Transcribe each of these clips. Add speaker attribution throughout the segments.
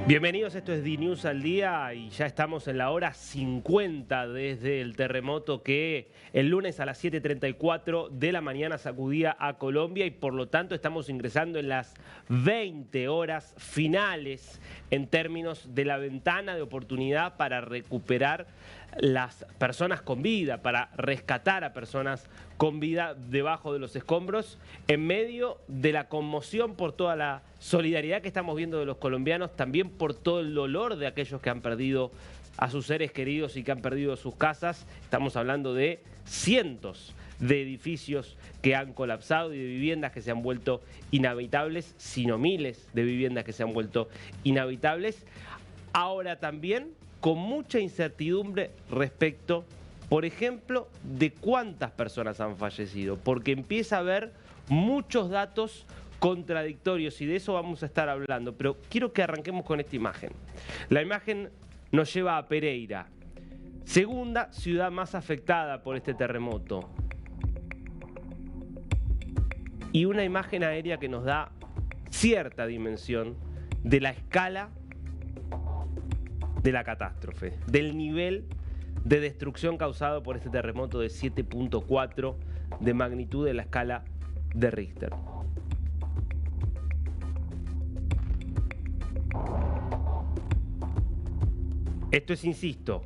Speaker 1: Bienvenidos, esto es DNews al día y ya estamos en la hora 50 desde el terremoto que el lunes a las 7:34 de la mañana sacudía a Colombia y por lo tanto estamos ingresando en las 20 horas finales en términos de la ventana de oportunidad para recuperar las personas con vida, para rescatar a personas con vida debajo de los escombros, en medio de la conmoción por toda la solidaridad que estamos viendo de los colombianos, también por todo el dolor de aquellos que han perdido a sus seres queridos y que han perdido sus casas. Estamos hablando de cientos de edificios que han colapsado y de viviendas que se han vuelto inhabitables, sino miles de viviendas que se han vuelto inhabitables. Ahora también con mucha incertidumbre respecto, por ejemplo, de cuántas personas han fallecido, porque empieza a haber muchos datos contradictorios y de eso vamos a estar hablando, pero quiero que arranquemos con esta imagen. La imagen nos lleva a Pereira, segunda ciudad más afectada por este terremoto. Y una imagen aérea que nos da cierta dimensión de la escala de la catástrofe, del nivel de destrucción causado por este terremoto de 7.4 de magnitud de la escala de Richter. Esto es, insisto,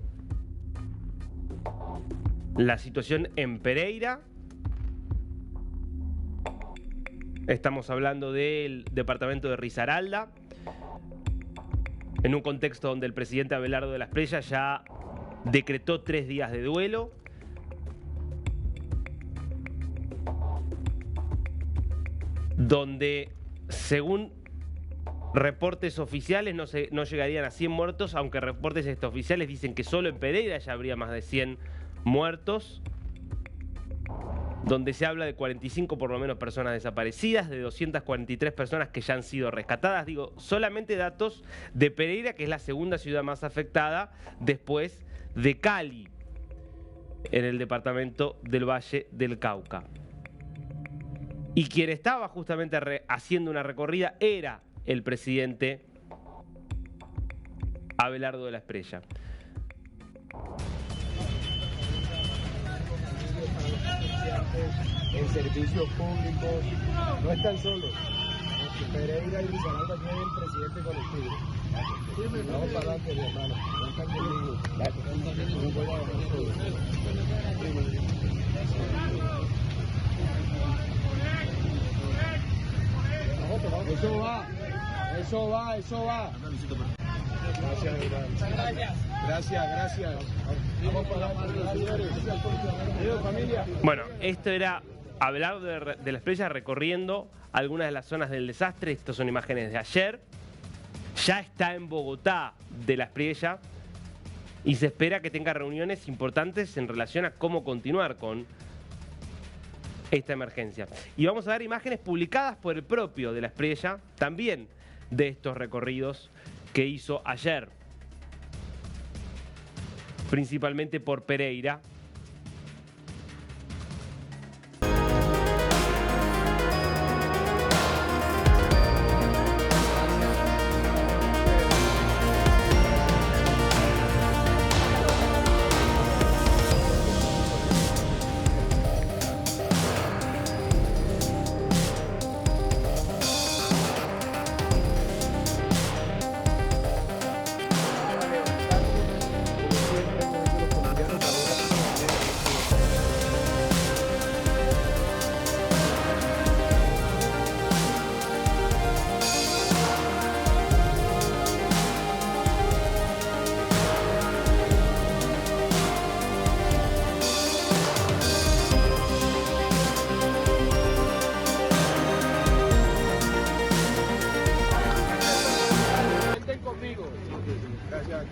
Speaker 1: la situación en Pereira. Estamos hablando del departamento de Risaralda, en un contexto donde el presidente Abelardo de la Espriella ya decretó 3 días de duelo. Donde, según reportes oficiales, no llegarían a 100 muertos, aunque reportes extraoficiales dicen que solo en Pereira ya habría más de 100 muertos. Donde se habla de 45 por lo menos personas desaparecidas, de 243 personas que ya han sido rescatadas. Digo, solamente datos de Pereira, que es la segunda ciudad más afectada después de Cali, en el departamento del Valle del Cauca. Y quien estaba justamente haciendo una recorrida era el presidente Abelardo de la Espriella.
Speaker 2: En servicios públicos, no están solos. Pereira y Risaralda tienen el presidente colectivo. Vamos para adelante, mi hermano. No están conmigo. No voy a dejar solo. Eso va. Gracias, hermano. Gracias. Vamos para adelante, señores. Adiós, familia.
Speaker 1: Bueno, esto era Abelardo de la Espriella recorriendo algunas de las zonas del desastre. Estas son imágenes de ayer. Ya está en Bogotá de la Espriella y se espera que tenga reuniones importantes en relación a cómo continuar con esta emergencia. Y vamos a ver imágenes publicadas por el propio de la Espriella, también de estos recorridos que hizo ayer, principalmente por Pereira.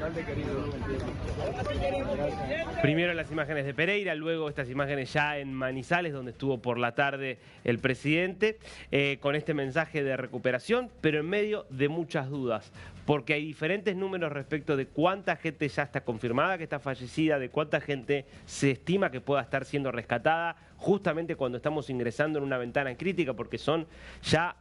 Speaker 2: alcalde querido.
Speaker 1: Primero las imágenes de Pereira, luego estas imágenes ya en Manizales, donde estuvo por la tarde el presidente, con este mensaje de recuperación, pero en medio de muchas dudas, porque hay diferentes números respecto de cuánta gente ya está confirmada que está fallecida, de cuánta gente se estima que pueda estar siendo rescatada, justamente cuando estamos ingresando en una ventana crítica, porque son ya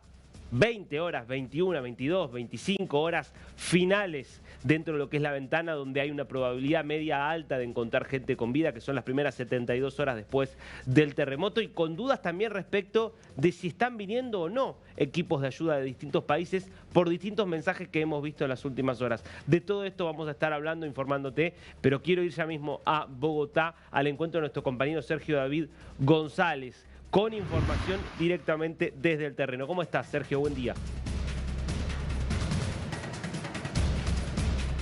Speaker 1: 20 horas, 21, 22, 25 horas finales dentro de lo que es la ventana, donde hay una probabilidad media alta de encontrar gente con vida, que son las primeras 72 horas después del terremoto, y con dudas también respecto de si están viniendo o no equipos de ayuda de distintos países por distintos mensajes que hemos visto en las últimas horas. De todo esto vamos a estar hablando, informándote, pero quiero ir ya mismo a Bogotá, al encuentro de nuestro compañero Sergio David González, con información directamente desde el terreno. ¿Cómo estás, Sergio? Buen día.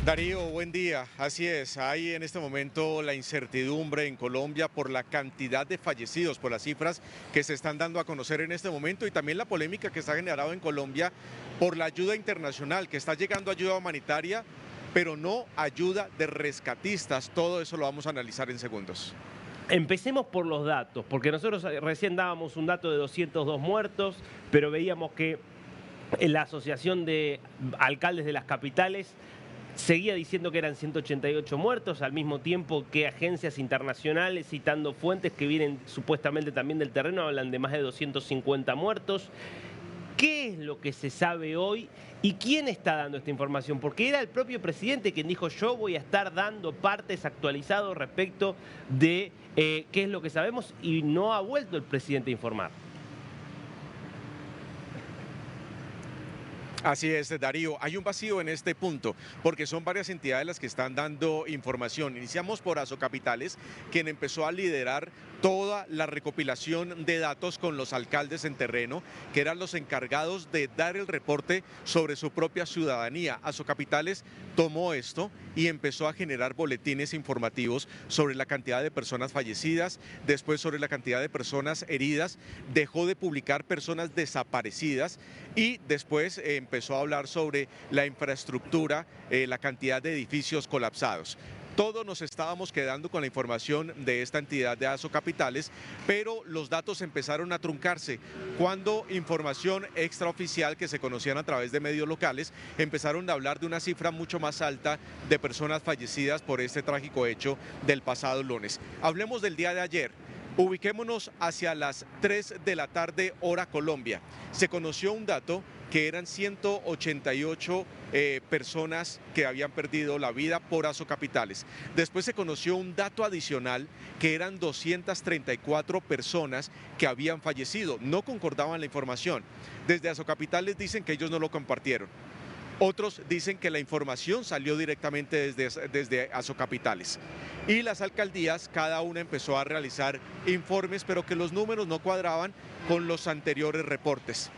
Speaker 3: Darío, buen día. Así es, hay en este momento la incertidumbre en Colombia por la cantidad de fallecidos, por las cifras que se están dando a conocer en este momento, y también la polémica que se ha generado en Colombia por la ayuda internacional, que está llegando ayuda humanitaria, pero no ayuda de rescatistas. Todo eso lo vamos a analizar en segundos.
Speaker 1: Empecemos por los datos, porque nosotros recién dábamos un dato de 202 muertos, pero veíamos que la Asociación de Alcaldes de las Capitales seguía diciendo que eran 188 muertos, al mismo tiempo que agencias internacionales, citando fuentes que vienen supuestamente también del terreno, hablan de más de 250 muertos. ¿Qué es lo que se sabe hoy y quién está dando esta información? Porque era el propio presidente quien dijo: yo voy a estar dando partes actualizados respecto de qué es lo que sabemos, y no ha vuelto el presidente a informar.
Speaker 3: Así es, Darío. Hay un vacío en este punto, porque son varias entidades las que están dando información. Iniciamos por Asocapitales, quien empezó a liderar toda la recopilación de datos con los alcaldes en terreno, que eran los encargados de dar el reporte sobre su propia ciudadanía. Asocapitales tomó esto y empezó a generar boletines informativos sobre la cantidad de personas fallecidas, después sobre la cantidad de personas heridas, dejó de publicar personas desaparecidas y después empezó a hablar sobre la infraestructura, la cantidad de edificios colapsados. Todos nos estábamos quedando con la información de esta entidad de Asocapitales, pero los datos empezaron a truncarse cuando información extraoficial que se conocían a través de medios locales empezaron a hablar de una cifra mucho más alta de personas fallecidas por este trágico hecho del pasado lunes. Hablemos del día de ayer. Ubiquémonos hacia las 3 de la tarde, hora Colombia. Se conoció un dato que eran 188 personas que habían perdido la vida por Asocapitales. Después se conoció un dato adicional que eran 234 personas que habían fallecido. No concordaban la información. Desde Asocapitales dicen que ellos no lo compartieron. Otros dicen que la información salió directamente desde Asocapitales. Y las alcaldías, cada una empezó a realizar informes, pero que los números no cuadraban con los anteriores reportes.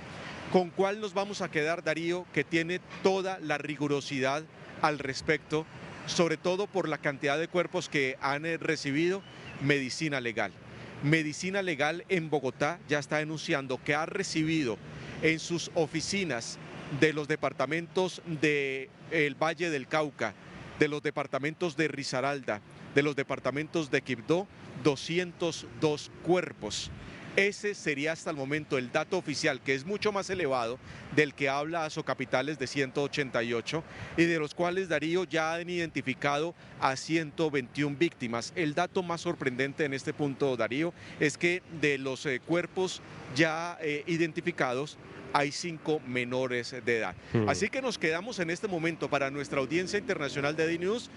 Speaker 3: ¿Con cuál nos vamos a quedar, Darío, que tiene toda la rigurosidad al respecto, sobre todo por la cantidad de cuerpos que han recibido? Medicina Legal. Medicina Legal en Bogotá ya está denunciando que ha recibido en sus oficinas de los departamentos del Valle del Cauca, de los departamentos de Risaralda, de los departamentos de Quibdó, 202 cuerpos. Ese sería hasta el momento el dato oficial, que es mucho más elevado del que habla Asocapitales de 188, y de los cuales, Darío, ya han identificado a 121 víctimas. El dato más sorprendente en este punto, Darío, es que de los cuerpos ya identificados, hay 5 menores de edad. Así que nos quedamos en este momento para nuestra audiencia internacional de DNews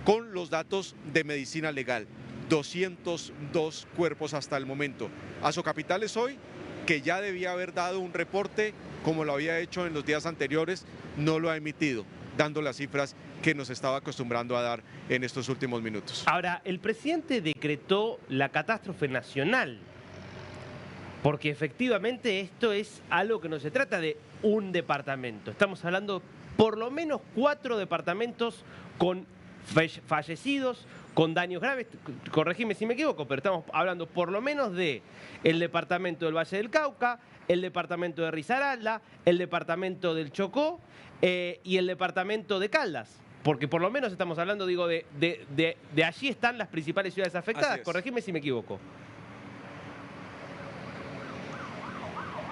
Speaker 3: con los datos de Medicina Legal. 202 cuerpos hasta el momento. Asocapitales hoy, que ya debía haber dado un reporte como lo había hecho en los días anteriores, no lo ha emitido, dando las cifras que nos estaba acostumbrando a dar en estos últimos minutos.
Speaker 1: Ahora, el presidente decretó la catástrofe nacional, porque efectivamente esto es algo que no se trata de un departamento. Estamos hablando por lo menos 4 departamentos con fallecidos, con daños graves. Corregime si me equivoco, pero estamos hablando por lo menos de el departamento del Valle del Cauca, el departamento de Risaralda, el departamento del Chocó y el departamento de Caldas. Porque por lo menos estamos hablando, digo, de allí están las principales ciudades afectadas. Corregime si me equivoco.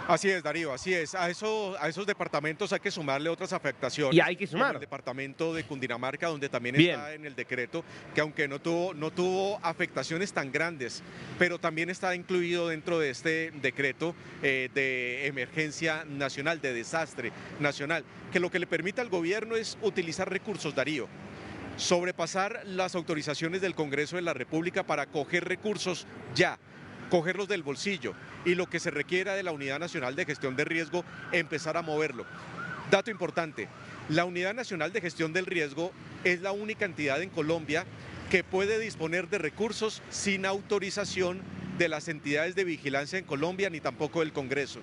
Speaker 3: Así es, Darío, así es. A esos departamentos hay que sumarle otras afectaciones.
Speaker 1: Y hay que
Speaker 3: como
Speaker 1: sumar.
Speaker 3: el departamento de Cundinamarca, donde también
Speaker 1: Bien.
Speaker 3: está en el decreto, que aunque no tuvo afectaciones tan grandes, pero también está incluido dentro de este decreto de emergencia nacional, de desastre nacional, que lo que le permite al gobierno es utilizar recursos, Darío. Sobrepasar las autorizaciones del Congreso de la República para coger recursos ya, cogerlos del bolsillo y lo que se requiera de la Unidad Nacional de Gestión de Riesgo, empezar a moverlo. Dato importante, la Unidad Nacional de Gestión del Riesgo es la única entidad en Colombia que puede disponer de recursos sin autorización de las entidades de vigilancia en Colombia ni tampoco del Congreso.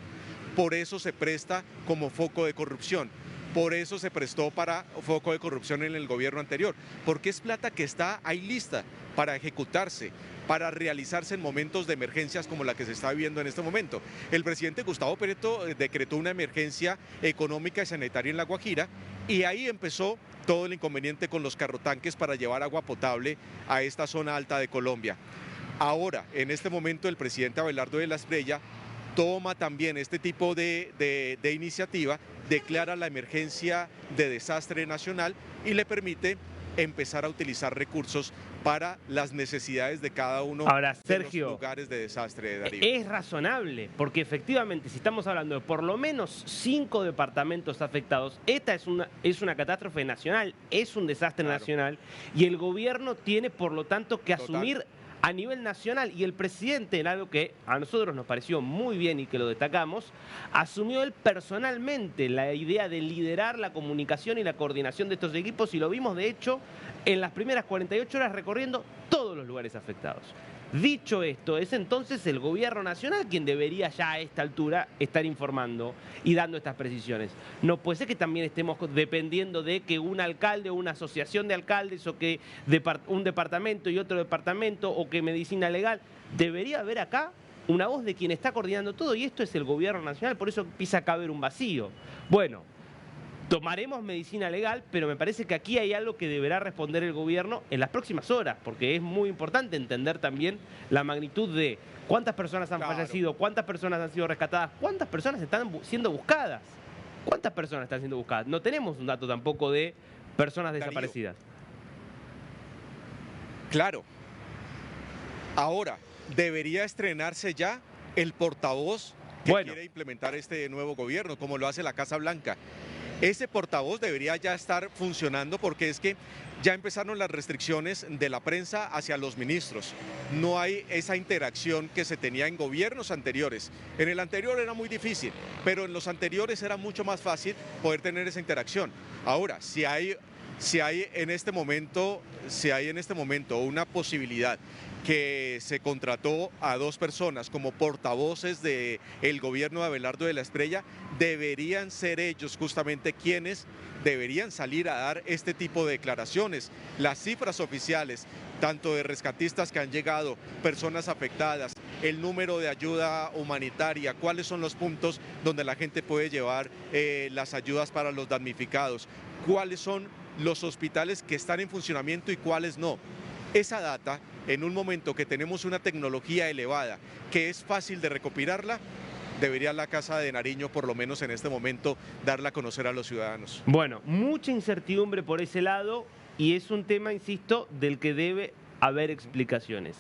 Speaker 3: Por eso se presta como foco de corrupción. Por eso se prestó para foco de corrupción en el gobierno anterior, porque es plata que está ahí lista para ejecutarse, para realizarse en momentos de emergencias como la que se está viviendo en este momento. El presidente Gustavo Petro decretó una emergencia económica y sanitaria en La Guajira y ahí empezó todo el inconveniente con los carrotanques para llevar agua potable a esta zona alta de Colombia. Ahora, en este momento, el presidente Abelardo de la Espriella toma también este tipo de iniciativa, declara la emergencia de desastre nacional y le permite empezar a utilizar recursos para las necesidades de cada uno
Speaker 1: Ahora,
Speaker 3: de
Speaker 1: Sergio,
Speaker 3: los lugares de desastre, Darío.
Speaker 1: es razonable, porque efectivamente, si estamos hablando de por lo menos 5 departamentos afectados, esta es una catástrofe nacional, es un desastre
Speaker 3: Claro.
Speaker 1: nacional, y el gobierno tiene, por lo tanto, que
Speaker 3: Total.
Speaker 1: asumir a nivel nacional, y el presidente, en algo que a nosotros nos pareció muy bien y que lo destacamos, asumió él personalmente la idea de liderar la comunicación y la coordinación de estos equipos, y lo vimos de hecho en las primeras 48 horas recorriendo todos los lugares afectados. Dicho esto, es entonces el gobierno nacional quien debería ya a esta altura estar informando y dando estas precisiones. No puede ser que también estemos dependiendo de que un alcalde o una asociación de alcaldes o que un departamento y otro departamento o que medicina legal. Debería haber acá una voz de quien está coordinando todo y esto es el gobierno nacional, por eso empieza a caber un vacío. Bueno, tomaremos medicina legal, pero me parece que aquí hay algo que deberá responder el gobierno en las próximas horas, porque es muy importante entender también la magnitud de cuántas personas han fallecido, cuántas personas han sido rescatadas, cuántas personas están siendo buscadas. ¿Cuántas personas están siendo buscadas? No tenemos un dato tampoco de personas
Speaker 3: Darío.
Speaker 1: desaparecidas.
Speaker 3: Claro. Ahora, debería estrenarse ya el portavoz que quiere implementar este nuevo gobierno, como lo hace la Casa Blanca. Ese portavoz debería ya estar funcionando porque es que ya empezaron las restricciones de la prensa hacia los ministros. No hay esa interacción que se tenía en gobiernos anteriores. En el anterior era muy difícil, pero en los anteriores era mucho más fácil poder tener esa interacción. Ahora, si hay en este momento una posibilidad que se contrató a 2 personas como portavoces del gobierno de Abelardo de la Espriella, deberían ser ellos justamente quienes deberían salir a dar este tipo de declaraciones. Las cifras oficiales, tanto de rescatistas que han llegado, personas afectadas, el número de ayuda humanitaria, cuáles son los puntos donde la gente puede llevar las ayudas para los damnificados, cuáles son los hospitales que están en funcionamiento y cuáles no. Esa data, en un momento que tenemos una tecnología elevada, que es fácil de recopilarla, debería la Casa de Nariño, por lo menos en este momento, darla a conocer a los ciudadanos.
Speaker 1: Bueno, mucha incertidumbre por ese lado y es un tema, insisto, del que debe haber explicaciones.